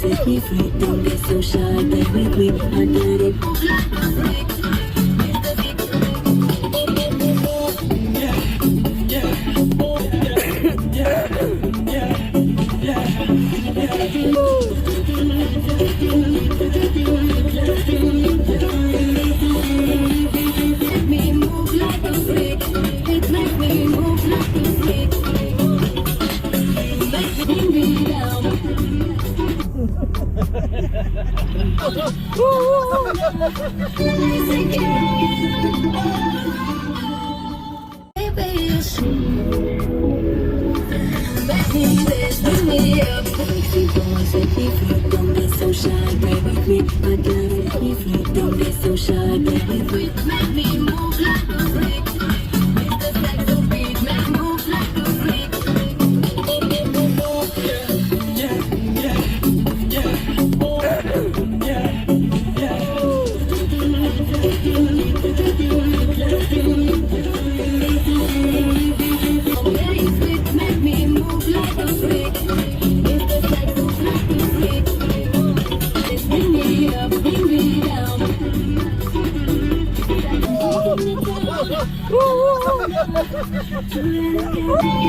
set me free. Don't get so shy, play with me. I did it. Me move like a freak. It make me move like a freak. Make me down. Baby, you bring me up. Sexy boy, set me free. Don't get so shy, play with me. I got set me free. Don't get so shy, play with me. Make me move like a freak. It's the sex so big, make me move like a freak. Very sweet, make me move like a freak. It's the sex so like a freak. Just bring me up, bring me down. Bring me down.